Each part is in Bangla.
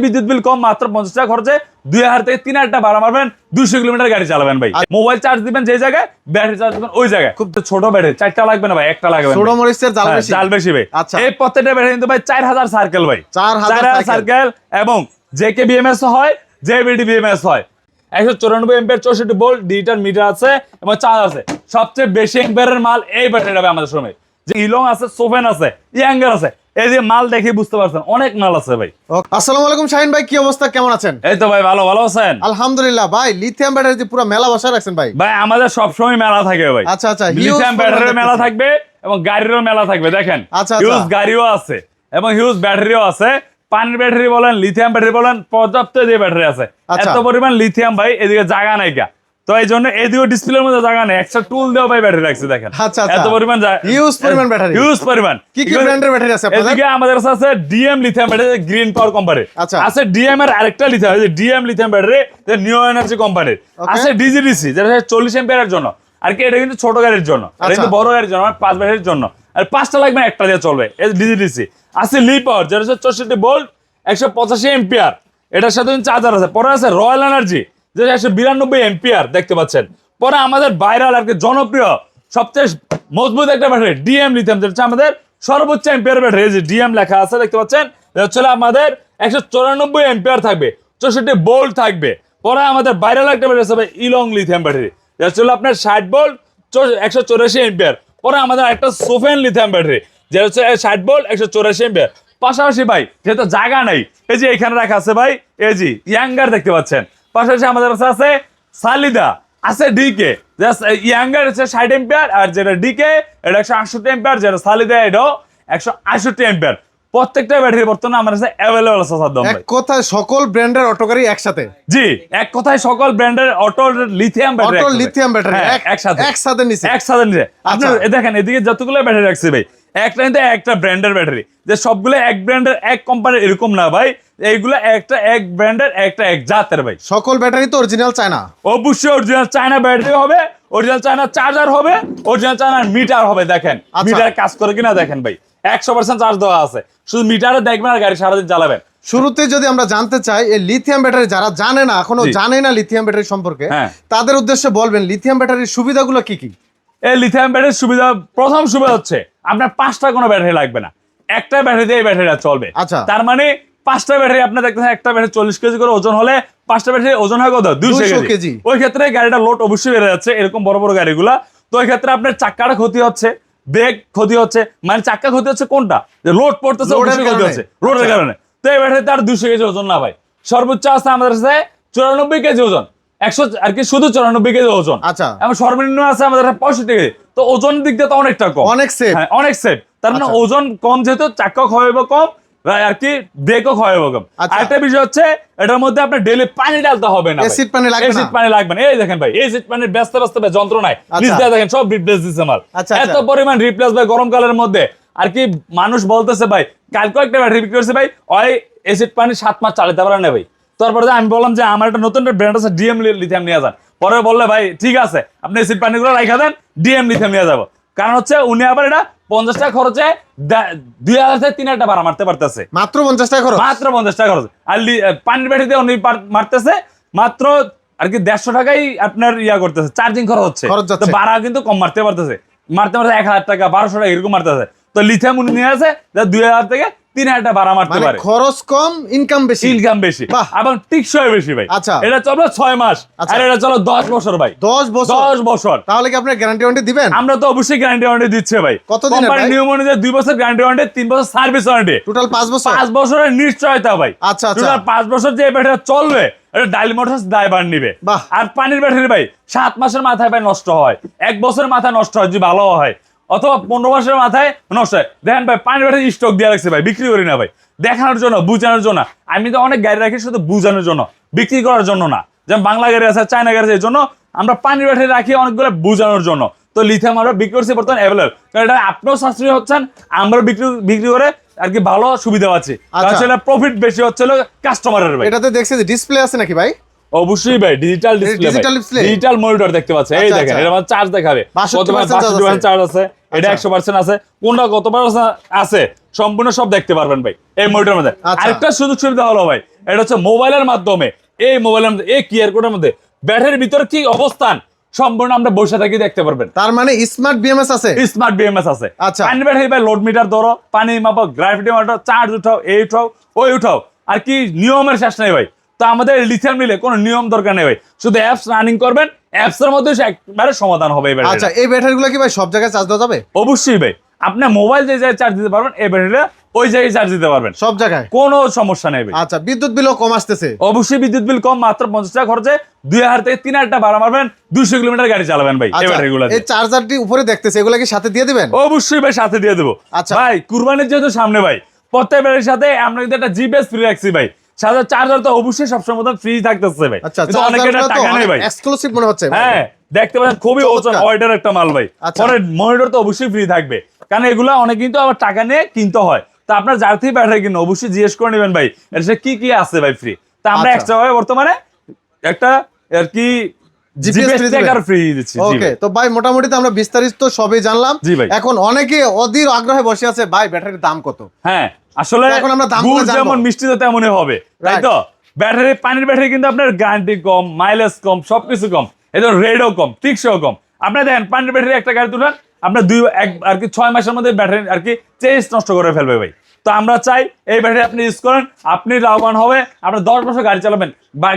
বিদ্যুৎ বিল কম, মাত্র 50 টাকা খরচে 2000 থেকে 3000 টাকা ভাড়া মারবেন, 200 কিলোমিটার গাড়ি চালাবেন ভাই। মোবাইল চার্জ দিবেন যে জায়গায়, ব্যাটারি চার্জ দিবেন ওই জায়গায়। খুব ছোট ব্যাটারি, 4টা লাগবে না ভাই, একটা লাগবে। ছোট মরিচের জাল বেশি ভাই। এই প্রত্যেকটা ব্যাটারি কিন্তু ভাই 4000 সার্কেল ভাই, 4000 সার্কেল, এবং জেকে বিএমএস হয়, জেবিডি বিএমএস হয়। 194 এম্পিয়ার 64 ভোল্ট ডিজিটাল মিটার আছে এবং চার্জ আছে। সবচেয়ে বেশি এম্পিয়ারের মাল এই ব্যাটারিটা ভাই আমাদের শোরুমে। যে ইলং আছে, সোফেন আছে, ইয়াঙ্গার আছে, এই যে মাল দেখে বুঝতে পারছেন অনেক মাল আছে ভাই। আসসালামু আলাইকুম শাহিন ভাই, কি অবস্থা, কেমন আছেন? এই তো ভাই ভালো আছেন? আলহামদুলিল্লাহ। ভাই লিথিয়াম ব্যাটারি পুরো মেলা বসা রাখছেন ভাই? ভাই আমাদের সব সময় মেলা থাকে ভাই। আচ্ছা, লিথিয়াম ব্যাটারির মেলা থাকবে এবং গাড়িরও মেলা থাকবে। দেখেন হিউজ গাড়িও আছে এবং হিউজ ব্যাটারিও আছে। পানির ব্যাটারি বলেন, লিথিয়াম ব্যাটারি বলেন, পর্যাপ্ত যে ব্যাটারি আছে। এত পরিমাণ লিথিয়াম ভাই, এদিকে জায়গা নাই কা, তো এই জন্য এদিকে ডিসপ্লের মধ্যে জায়গা নেই, একটা টুল দেওয়া ভাই ব্যাটারি রাখছে। দেখেন এত পরিমাণ হিউজ পরিমাণ ব্যাটারি, হিউজ পরিমাণ। কি কি ব্র্যান্ডের ব্যাটারি আছে আপনাদের? এদিকে আমাদের কাছে আছে ডিএম লিথিয়াম ব্যাটারি, গ্রিন পাওয়ার কোম্পানি আছে। ডিএম এর আরেকটা lithium, DM lithium battery new energy কোম্পানির আছে। ডিজিডিসি যেটা 40 এম্পিয়ারের জন্য, আর কি এটা কিন্তু ছোট গাড়ির জন্য, এটা কিন্তু বড় গাড়ির জন্য, 5 ব্যাটারির জন্য। আর 5টা লাগবে, একটা দিয়ে চলবে। এই ডিজিডিসি আছে। লি পাওয়ার যেটা 64 ভোল্ট 185 এম্পিয়ার, এটার সাথে চার্জার আছে। পরে আছে রয়্যাল এনার্জি যেটা 192 এম্পিয়ার দেখতে পাচ্ছেন। পরে আমাদের ভাইরাল আর কি জনপ্রিয় সবচেয়ে মজবুত একটা ব্যাটারি ডিএম লিথিয়াম, যেটা আমাদের সর্বোচ্চ এম্পিয়ার ব্যাটারি। যে ডিএম লেখা আছে দেখতে পাচ্ছেন, এটা হচ্ছে আমাদের 194 এম্পিয়ার থাকবে, 64 ভোল্ট থাকবে। পরে আমাদের ভাইরাল একটা ব্যাটারি আছে ইলং লিথিয়াম ব্যাটারি, যেটা হচ্ছে আপনার 60 ভোল্ট 184 এম্পিয়ার। পরে আমাদের একটা সোফেন লিথিয়াম ব্যাটারি, যেটা হচ্ছে 60 ভোল্ট 184 এম্পিয়ার। পাশাপাশি ভাই যেহেতু জায়গা নাই, এই যে এখানে রাখা আছে ভাই, এই যে ইয়াঙ্গার দেখতে পাচ্ছেন। পাশাপাশি আমাদের কাছে আছে সালিদা, আছে ডিকে, ইয়াঙ্গার হচ্ছে 60 এম্পিয়ার, আর যেটা ডিকে এটা 168 এম্পিয়ার, যেটা সালিদা এটাও 168 এম্পিয়ার। প্রত্যেকটা ব্যাটারি বর্তমানে আমার কাছে अवेलेबल আছে স্যার। এক কথায় সকল ব্র্যান্ডের অটো গাড়ি একসাথে? জি, এক কথায় সকল ব্র্যান্ডের auto lithium battery, auto lithium battery একসাথে নিচে। আপনি দেখেন এদিকে যতগুলো ব্যাটারি রাখছি ভাই, একটা কিন্তু একটা ব্র্যান্ডের ব্যাটারি, যে সবগুলো এক ব্র্যান্ডের এক কোম্পানির এরকম না ভাই। এইগুলো একটা এক ব্র্যান্ডের, একটা এক জাতের ভাই। সকল ব্যাটারি তো অরিজিনাল চায়না? অবশ্যই অরিজিনাল চায়না ব্যাটারি হবে, অরিজিনাল চায়না চার্জার হবে, অরিজিনাল চায়না মিটার হবে। দেখেন মিটার কাজ করে কিনা দেখেন ভাই, 100% চার্জ দেওয়া আছে। শুধু মিটারে দেখবেন আর গাড়ি সারাদিন চালাবেন। শুরুতে যদি আমরা জানতে চাই এই লিথিয়াম ব্যাটারি যারা জানে না, এখনো জানে না লিথিয়াম ব্যাটারি সম্পর্কে, তাদের উদ্দেশ্যে বলবেন লিথিয়াম ব্যাটারির সুবিধাগুলো কি কি? এই লিথিয়াম ব্যাটারির সুবিধা, প্রথম সুবিধা হচ্ছে আপনার 5টা কোনো ব্যাটারি লাগবে না, একটা ব্যাটারি দিয়ে এই ব্যাটারিটা চলবে। তার মানে 5টা ব্যাটারি আপনার দেখতেছেন, একটা ব্যাটারি 40 কেজি করে ওজন হলে 5টা ব্যাটারি ওজন হয় কত? 200 কেজি। ওই ক্ষেত্রে গাড়িটা লোড অবশ্যই বেড়ে যাচ্ছে, এরকম বড় বড় গাড়িগুলা। তো ওই ক্ষেত্রে আপনার চাক্কাটা ক্ষতি হচ্ছে, ব্রেক ক্ষতি হচ্ছে, মানে চাক্কা ক্ষতি হচ্ছে কোনটা, যে লোড পড়তেছে অবশ্যই ক্ষতি হচ্ছে রোডের কারণে। তো এই ব্যাটারিতে আর 200 কেজি ওজন না ভাই, সর্বোচ্চ আছে আমাদের কাছে 94 কেজি ওজন, 100 আর কি শুধু 94 কেজি ওজন। এবং সর্বনিম্ন আছে আমাদের 65 কেজি। তো ওজন দিক দিয়ে তো অনেকটা কম, অনেক সেফ। হ্যাঁ অনেক সেফ। তার মানে ওজন কম যেহেতু চাক্কা ক্ষয় হবে কম, আর কি ব্রেকও ক্ষয় হবে কম। আরেকটা বিষয় হচ্ছে এটার মধ্যে আপনার ডেইলি পানি ঢালতে হবে না, এসিড পানি লাগবে না। এই দেখেন ভাই, এসিড পানির ব্যস্ত যন্ত্র নাই, নিচ দিয়ে দেখেন সব রিপ্লেস দিচ্ছে মাল। এত পরিমাণ রিপ্লেস ভাই গরমকালের মধ্যে। আর কি মানুষ বলতেছে ভাই, কালকে একটা ব্যাটারি বিক্রি করছে ভাই, ওই এসিড পানি 7 মাস চালাতে পারে না ভাই। তারপরে আমি বললাম যে আমার একটা নতুন ব্র্যান্ড আছে ডিএম লিথিয়াম নিয়ে যান। পরে বললে ভাই ঠিক আছে, আপনি এসিড পানিগুলো রাখা দেন, ডিএম লিথিয়াম নিয়ে যাবো। কারণ হচ্ছে উনি আবার এটা 50 টাকা খরচে 2000 থেকে 3000 টাকা ভাড়া মারতে পারতেছে, মাত্র 50 টাকা খরচ, মাত্র 50 টাকা খরচ। আর পানির ব্যাটারি দিয়ে উনি মারতেছে মাত্র আর কি 150 টাকাই আপনার করতেছে, চার্জিং খরচ হচ্ছে। ভাড়া কিন্তু কম মারতে পারতেছে, 1000 টাকা 1200 টাকা এরকম মারতেছে। তো লিথিয়াম উনি নিয়ে আছে 2000 থেকে 3000 টাকা ভাড়া মারতে পারে। খরচ কম, ইনকাম বেশি এবং টিকসই বেশি ভাই। এটা চলবে 6 মাস, আর এটা চলো 10 বছর ভাই। 10 বছর। তাহলে কি আপনি গ্যারান্টি ওয়ারেন্টি দিবেন? আমরা তো অবশ্যই গ্যারান্টি ওয়ারেন্টি দিচ্ছে ভাই। কতদিন? কোম্পানি নিয়ম অনুযায়ী 2 বছর গ্যারান্টি ওয়ারেন্টি, 3 বছর সার্ভিস ওয়ারেন্টি, টোটাল 5 বছর। 5 বছরের নিশ্চয়তা ভাই। টোটাল 5 বছর যে ব্যাটারি চলবে, এটা ডাইল মোটরস দায়ভার নিবে। আর পানির ব্যাটারি ভাই 7 মাসের মাথায় ভাই নষ্ট হয়, 1 বছরের মাথায় নষ্ট হয় যদি ভালো হয়, অথবা 15 মাসের মাথায় নষ্ট হয়। দেখেন ভাই পানির ব্যাটারি স্টক দিয়ে রাখছে ভাই, বিক্রি করি না ভাই, দেখানোর জন্য, বুঝানোর জন্য। আমি তো অনেক গাড়ি রাখি শুধু বুঝানোর জন্য, বিক্রি করার জন্য না। যেমন বাংলা গাড়ি আছে, চায়না গাড়ি আছে, এই জন্য আমরা পানির ব্যাটারি রাখি অনেকগুলো বুঝানোর জন্য। তো লিথিয়াম আমরা বিক্রি করছি বর্তমানে অ্যাভেলেবল, কারণ এটা আপনিও সাশ্রয়ী হচ্ছেন, আমরা বিক্রি করে আর কি ভালো সুবিধা পাচ্ছি। প্রফিট বেশি হচ্ছে কাস্টমারের ভাই। এটাতে দেখছি যে ডিসপ্লে আছে নাকি ভাই? অবশ্যই ভাই, ডিজিটাল ডিসপ্লে, ডিজিটাল মনিটর দেখতে পাচ্ছেন। এই দেখেন, এটা আমার চার্জ দেখাবে, কতবার 62% চার্জ আছে, এটা 100% আছে, কোনটা কতবার আছে সম্পূর্ণ সব দেখতে পারবেন ভাই এই মনিটরের মধ্যে। আরেকটা সুযোগ সুবিধা হলো ভাই, এটা হচ্ছে মোবাইলের মাধ্যমে, এই মোবাইলের মধ্যে এই কিউআর কোডের মধ্যে ব্যাটারির ভিতরে কি অবস্থান সম্পূর্ণ আমরা বসে থাকি দেখতে পারবেন। তার মানে স্মার্ট বিএমএস আছে, স্মার্ট বিএমএস আছে। আচ্ছা, পানি ব্যাটারি ভাই লোড মিটার ধরো, পানি মাপো, গ্রাভিটি মাপো, চার্জ উঠাও, এই উঠাও ওই উঠাও, আর কি নিয়মের শেষ নেই ভাই। তো আমাদের লিথিয়াম নিলে কোনো নিয়ম দরকার নেই ভাই, শুধু অ্যাপস রানিং করবেন, অ্যাপস এর মধ্যে একবারে সমাধান হবে। আচ্ছা, এই ব্যাটারিগুলো কি ভাই সব জায়গায় চার্জ দেওয়া যাবে? অবশ্যই ভাই, আপনার মোবাইল যে জায়গায় চার্জ দিতে পারবেন এই ব্যাটারিটা ওই জায়গায় চার্জ দিতে পারবেন, সব জায়গায় কোনো সমস্যা নেই ভাই। আচ্ছা, বিদ্যুৎ বিলও কম আসতেছে? অবশ্যই বিদ্যুৎ বিল কম, মাত্র 50 টাকা খরচে 2000 থেকে 3000 টাকা ভাড়া মারবেন, 200 কিলোমিটার গাড়ি চালাবেন ভাই। এই ব্যাটারিগুলো এই চার্জারটি উপরে দেখতেছে, এগুলো কি সাথে দিয়ে দিবেন? অবশ্যই ভাই সাথে দিয়ে দেবো। আচ্ছা ভাই কুরবানির যেহেতু সামনে ভাই, প্রত্যেক ব্যাটারির সাথে আমরা কিন্তু একটা জিপিএস ফ্রি রাখছি ভাই, সাথে চার্জার তো অবশ্যই সবসময় মতো ফ্রি থাকতেছে ভাই। আচ্ছা, কিন্তু অনেকের টাকা নেই ভাই, এক্সক্লুসিভ মনে হচ্ছে। হ্যাঁ দেখতে পাচ্ছেন খুবই ওজন ওয়েটার একটা মাল ভাই। পরে মনিটর তো অবশ্যই ফ্রি থাকবে, কারণ এগুলা অনেক কিন্তু আবার টাকা নিয়ে কিনতে হয়। তো আপনার যার থেকে ব্যাটারি কিনে অবশ্যই জিজ্ঞেস করে নেবেন ভাই এর সাথে কি কি আছে ভাই ফ্রি। তা আমরা এক্সট্রা ভাবে বর্তমানে একটা আর কি জিপিএস ট্র্যাকার ফ্রি দিচ্ছি। ওকে, তো ভাই মোটামুটি তো আমরা বিস্তারিত সবই জানলাম। এখন অনেকে অধীর আগ্রহে বসে আছে, ভাই ব্যাটারির দাম কত? হ্যাঁ আসলে এখন আমরা দামগুলো জানবো, যেমন মিষ্টি তো তেমনই হবে, তাই তো? ব্যাটারি, পানির ব্যাটারি কিন্তু আপনার গ্যারান্টি কম, মাইলেজ কম, সবকিছু কম, এদের রেটও কম, টিকসও কম। আপনি দেখেন পানির ব্যাটারি একটা গাড়ি তুলেন আপনার 6 মাসের মধ্যে ব্যাটারি আর কি চেঞ্জ নষ্ট করে ফেলবে ভাই। তো আমরা চাই এই ব্যাটারি আপনি ইউজ করেন, আপনি লাভবান হবে, আপনার 10 বছর গাড়ি চালাবেন,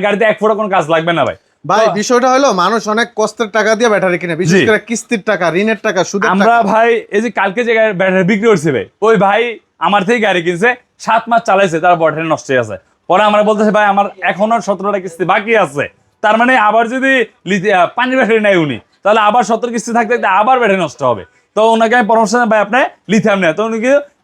গাড়িতে 1 ফুটা কোনো কাজ লাগবে না ভাই। ভাই বিষয়টা হলো মানুষ অনেক কষ্টের টাকা দিয়ে ব্যাটারি কিনে, বিশেষ করে কিস্তির টাকা, ঋণের টাকা, সুদের টাকা। আমরা ভাই এই যে কালকে যে ব্যাটারি বিক্রি করছে ভাই, ওই ভাই আমার থেকে গাড়ি কিনছে, 7 মাস চালাইছে, তার ব্যাটারি নষ্ট হয়ে আছে। পরে আমরা বলতেছে ভাই আমার এখনো 17টা কিস্তি বাকি আছে, তার মানে আবার যদি পানির ব্যাটারি নেয় উনি, তাহলে আবার 17 কিস্তি থাকতে থাকতে আবার ব্যাটারি নষ্ট হবে। তো ওনাকে আমি পরামর্শ দেন ভাই আপনি লিথিয়াম নেয়, তো উনি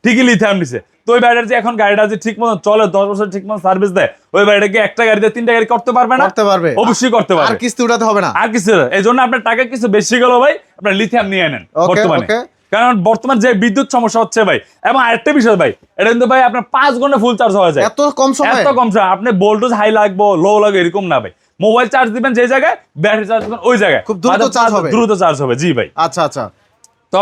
ঠিকই লিথিয়াম নিছে। তো ওই ব্যাটারি যে এখন গাড়িটা যে ঠিক মতো চলে, 10 বছর ঠিক মতো সার্ভিস দেয়, ওই ব্যাটারিকে একটা গাড়িতে 3টা গাড়ি করতে পারবে না? করতে পারবে, অবশ্যই করতে পারবে, আর কিস্তি উঠাতে হবে না, আর কিছু। এই জন্য আপনার টাকা কিছু বেশি গেল ভাই, আপনার লিথিয়াম নিয়ে নেন বর্তমানে। কারণ বর্তমান যে বিদ্যুৎ সমস্যা হচ্ছে ভাই, এবং আরেকটা বিষয় ভাই, এটা কিন্তু ভাই আপনার 5 ঘন্টা ফুল চার্জ হয়ে যায়, এত কম সময়, এত কম সময়। আপনি ভোল্টেজ হাই লাগবো লো লাগবে এরকম না ভাই, মোবাইল চার্জ দিবেন যে জায়গায়, ব্যাটারি চার্জ দিবেন ওই জায়গায়, খুব দ্রুত চার্জ হবে, দ্রুত চার্জ হবে। জি ভাই। আচ্ছা আচ্ছা, তো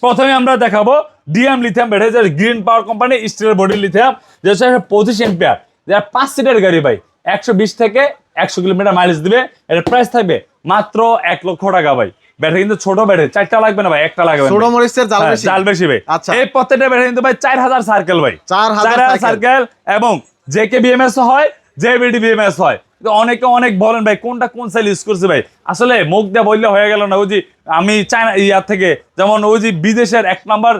প্রথমে আমরা দেখাবো ডিএম লিথিয়াম ব্যাটারি, যে গ্রিন পাওয়ার কোম্পানি স্টিলের বডি লিথিয়াম, যে 25 এম্পিয়ার, যারা 5 সিটের গাড়ি ভাই, 120 থেকে 100 কিলোমিটার মাইলেজ দিবে। এর প্রাইস থাকবে মাত্র 1 লক্ষ টাকা ভাই। ব্যাটারি কিন্তু ছোট ব্যাটারি, 4টা লাগবে না ভাই, একটা লাগবে, ছোট মরিচের জাল বেশি ভাই। আচ্ছা, এই প্রত্যেকটা ব্যাটারি কিন্তু ভাই 4000 সার্কেল ভাই, 4000 সার্কেল, এবং জেকে বিএমএস হয়, জেবিডি বিএমএস হয়। অনেকে অনেক বলেন ভাই কোনটা কোন সেল ইউজ করছে ভাই, আসলে মুখ দিয়ে বললে হয়ে গেল না। ওই যে আমি চায়না ইয়ার থেকে, যেমন ওই যে বিদেশের 1 নাম্বার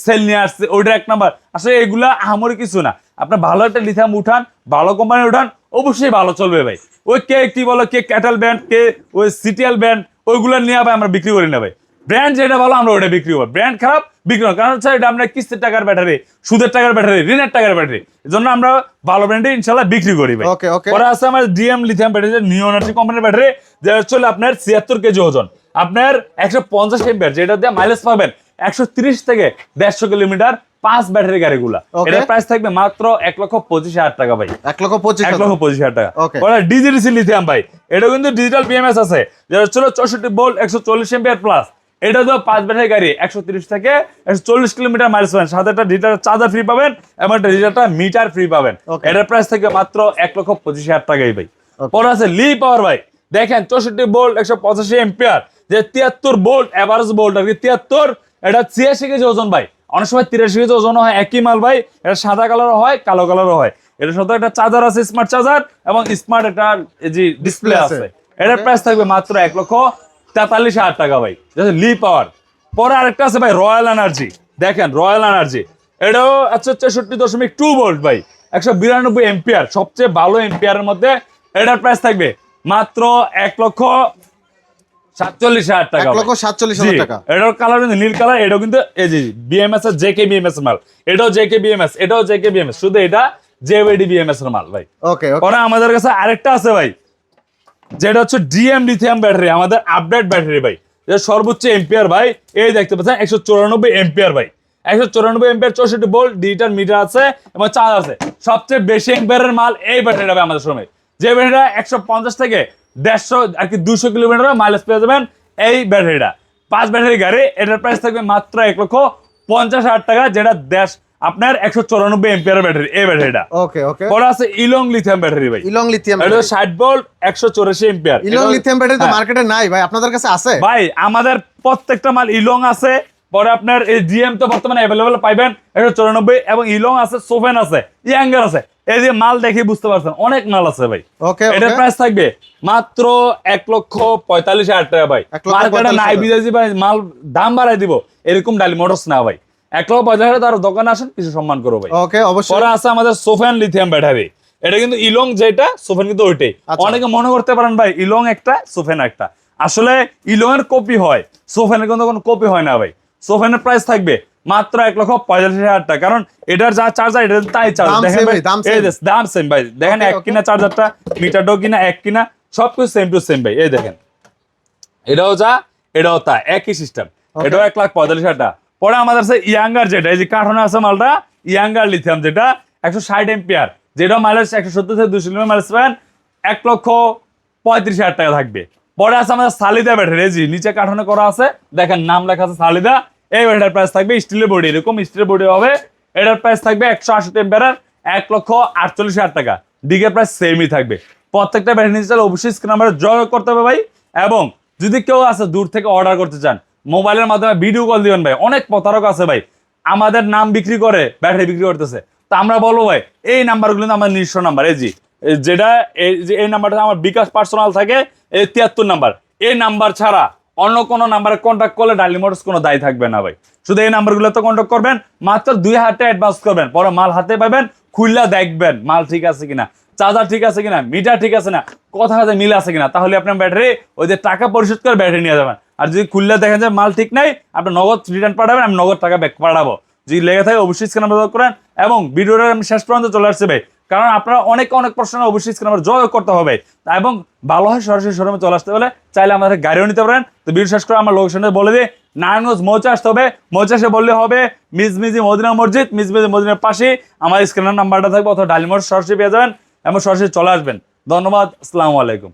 সেল নিয়ে আসছে, ওইটা 1 নাম্বার, আসলে এগুলা আহামরি কিছু না। আপনার ভালো একটা লিথিয়াম উঠান, ভালো কোম্পানি উঠান, অবশ্যই ভালো চলবে ভাই। ওই কে কি বলো, কে ক্যাটেল ব্র্যান্ড, কে ওই সিটিএল ব্র্যান্ড, ওইগুলো নিয়ে ভাই আমরা বিক্রি করি না ভাই। ব্র্যান্ড যেটা ভালো আমরা ওটা বিক্রি করবো, ব্র্যান্ড খারাপ বিক্রি করবো। কারণ হচ্ছে এটা আমরা কিস্তির টাকার ব্যাটারি, সুদের টাকার ব্যাটারি, ঋণের টাকার ব্যাটারি, এই জন্য আমরা ভালো ব্র্যান্ডে ইনশাল্লাহ বিক্রি করি ভাই। পরে আছে আমার DM lithium battery, new energy কোম্পানির ব্যাটারি, যেটা হচ্ছে আপনার 76 কেজি ওজন, আপনার 150 এম্পিয়ার, যেটা দিয়ে মাইলেজ পাবেন 130 থেকে 150 কিলোমিটার, 5 ব্যাটারি গাড়িগুলা। এটার প্রাইস থাকবে মাত্র 1,25,000 টাকা ভাই, 1,25,000 টাকা। ডিজিডিসি লিথিয়াম ভাই, এটা কিন্তু ডিজিটাল বিএমএস আছে, যেটা হচ্ছে 64 ভোল্ট, 140 এম্পিয়ার প্লাস। এটা তো 5 ব্যাটারি গাড়ি, 130 থেকে 140 কিলোমিটার মাইলেজ পাবেন, সাথে একটা ডিজিটাল চার্জার ফ্রি পাবেন, এবং একটা ডিজিটাল মিটার ফ্রি পাবেন। এটার প্রাইস থাকবে মাত্র 1,25,000 টাকাই ভাই। পরে আছে লি পাওয়ার ভাই, দেখেন 64 ভোল্ট, 185 এম্পিয়ার, যে 73 ভোল্ট এভারেজ ভোল্ট আর কি 73, এটা 86 কেজি ওজন ভাই। অনেক সময় 83 কেজি ওজন হয় একই মাল ভাই, এটা সাদা কালারও হয়, কালো কালারও হয়। এটার সাথে একটা চার্জার আছে, স্মার্ট চার্জার, এবং স্মার্ট একটা যে ডিসপ্লে আছে। এটার প্রাইস থাকবে মাত্র 1,43,000 টাকা ভাই, লি পাওয়ার। পরে আরেকটা আছে ভাই রয়্যাল এনার্জি, দেখেন রয়্যাল এনার্জি, এটাও 63.2 ভোল্ট ভাই, 192 এম্পিয়ার, সবচেয়ে ভালো এম্পিয়ারের মধ্যে। এটার প্রাইস থাকবে মাত্র 1,47,000 টাকা, 1,47,000 টাকা। এটার কালার কিন্তু নীল কালার, এটাও কিন্তু এই যে বিএমএস এর জেকে বিএমএস মাল, এটাও জেকে বিএমএস, এটাও জেকে বিএমএস, শুধু এটা জেবিডি বিএমএস এর মাল ভাই। ওকে, পরে আমাদের কাছে আরেকটা আছে ভাই, যেটা হচ্ছে ডিএম লিথিয়াম ব্যাটারি, আমাদের আপডেট ব্যাটারি ভাই, যেটা সর্বোচ্চ এম্পিয়ার ভাই, এই দেখতে পাচ্ছেন 194 এম্পিয়ার ভাই, 194 এম্পিয়ার, 64 ভোল্ট, ডিজিটাল মিটার আছে, এবং চার্জ আছে। সবচেয়ে বেশি এম্পিয়ারের মাল এই ব্যাটারিটা ভাই আমাদের শোরুমে, যে ব্যাটারিটা 150 থেকে 150 আর কি 200 কিলোমিটার মাইলেজ পেয়ে যাবেন এই ব্যাটারিটা। 5 ব্যাটারি গাড়ি, এটার প্রাইস থাকবে মাত্র 1,50,000 টাকা, যেটা আপনার 194 এম্পিয়ার ব্যাটারি, এই ব্যাটারিটা। ওকে ওকে। পরে আছে ইলং লিথিয়াম ব্যাটারি ভাই। ইলং লিথিয়াম এটা 60 ভোল্ট 184 এম্পিয়ার। ইলং লিথিয়াম ব্যাটারি তো মার্কেটে নাই ভাই, আপনাদের কাছে আছে? ভাই আমাদের প্রত্যেকটা মাল ইলং আছে। পরে আপনার এই জিএম তো বর্তমানে अवेलेबल পাইবেন 194, এবং ইলং আছে, সোফেন আছে, ইয়াঙ্গার আছে। এই যে মাল দেখে বুঝতে পারছেন অনেক মাল আছে ভাই। ওকে। এটার প্রাইস থাকবে মাত্র 1,45,000 টাকা ভাই। মার্কেটে নাই বিদেশি ভাই মাল দাম বাড়াই দিব এরকম ডালি মোটরস না ভাই। 1,45,000 তার দোকানে আসেন, কিছু সম্মান করো ভাই। ওকে অবশ্যই। পরে আছে আমাদের সোফেন লিথিয়াম ব্যাটারি। এটা কিন্তু ইলং যেটা, সোফেন কিন্তু ওইটাই। অনেকে মনে করতে পারেন ভাই ইলং একটা সোফেন একটা, আসলে ইলং এর কপি হয়, সোফেনের কিন্তু কোনো কপি হয় না ভাই। সোফেনের প্রাইস থাকবে মাত্র 1,45,000 টাকা, কারণ এটার যা চার্জার এটা তাই চার্জ দেখেন ভাই, এই দাম সেম ভাই। দেখেন এক কিনা চার্জারটা, মিটারটাও কিনা এক কিনা, সবকিছু সেম টু সেম ভাই। এই দেখেন এটাও যা এটাও তা, একই সিস্টেম। এটাও 1,45,000 টাকা। পরে আমাদের আছে ইয়াঙ্গার, যেটা এই যে কার্টনে আছে মালটা, ইয়াঙ্গার লিথিয়াম যেটা 160 এম্পিয়ার, যেটা মাইলেজ 170 থেকে 200 কিলোমিটার মাইলেজ পাবেন, 1,35,000 টাকা থাকবে। পরে আছে আমাদের সালিদা ব্যাটারি, এই যে নিচে কার্টনে করা আছে, দেখেন নাম লেখা আছে সালিদা। এই ব্যাটারির প্রাইস থাকবে স্টিলের বডি, এরকম স্টিলের বডি হবে। এটার প্রাইস থাকবে 180 এম্পিয়ার, 1,48,000 টাকা। ডিগের প্রাইস সেমই থাকবে। প্রত্যেকটা ব্যাটারি নিতে চাইলে অবশ্যই স্ক্রিন নাম্বারে যোগাযোগ করতে হবে ভাই। এবং যদি কেউ আছে দূর থেকে অর্ডার করতে চান, মোবাইলের মাধ্যমে ভিডিও কল দিবেন ভাই। অনেক প্রতারক আছে ভাই, আমাদের নাম বিক্রি করে ব্যাটারি বিক্রি করতেছে। তো আমরা বলবো ভাই এই নাম্বারগুলো আমার নিজস্ব নাম্বার, এই জি যেটা এই নাম্বারটা আমার বিকাশ পার্সোনাল থাকে, এই 73 নাম্বার। এই নাম্বার ছাড়া অন্য কোনো নাম্বারে কন্ট্যাক্ট করলে ডালি মোটরস কোনো দায়ী থাকবে না ভাই। শুধু এই নাম্বারগুলোতে কন্ট্যাক্ট করবেন, মাত্র 2000 টাকা অ্যাডভান্স করবেন, পরে মাল হাতে পাবেন, খুললা দেখবেন মাল ঠিক আছে কিনা, চার্জার ঠিক আছে কিনা, মিটার ঠিক আছে না, কথা সাথে মিল আছে কিনা, তাহলে আপনার ব্যাটারি ওই যে টাকা পরিশোধ করে ব্যাটারি নিয়ে যাবেন। আর যদি খুললে দেখেন যে মাল ঠিক নাই, আপনি নগদ রিটার্ন পাঠাবেন, আমি নগদ টাকা ব্যাক পাঠাবো। যদি লেগে থাকে অবশ্যই স্ক্রিন নাম্বার যোগাযোগ করেন। এবং ভিডিওটা আমি শেষ পর্যন্ত চলে আসছে ভাই, কারণ আপনারা অনেক প্রশ্ন অবশ্যই স্ক্রিন নাম্বার যোগাযোগ করতে হবে। এবং ভালো হয় সরাসরি শোরুমে চলে আসতে হলে চাইলে আমাদের গাড়িও নিতে পারেন। তো ভিডিও শেষ করে আমার লোকেশনটা বলে দিই, নারায়ণগঞ্জ মৌচা আসতে হবে। মৌচাসে বললে হবে মিজমিজি মদিনা মসজিদ, মিজমিজি মদিনার পাশে আমার স্ক্রিনের নাম্বারটা থাকবে, অথবা ডালিমোর সরাসরি পেয়ে যাবেন এবং সরাসরি চলে আসবেন। ধন্যবাদ, আসসালামু আলাইকুম।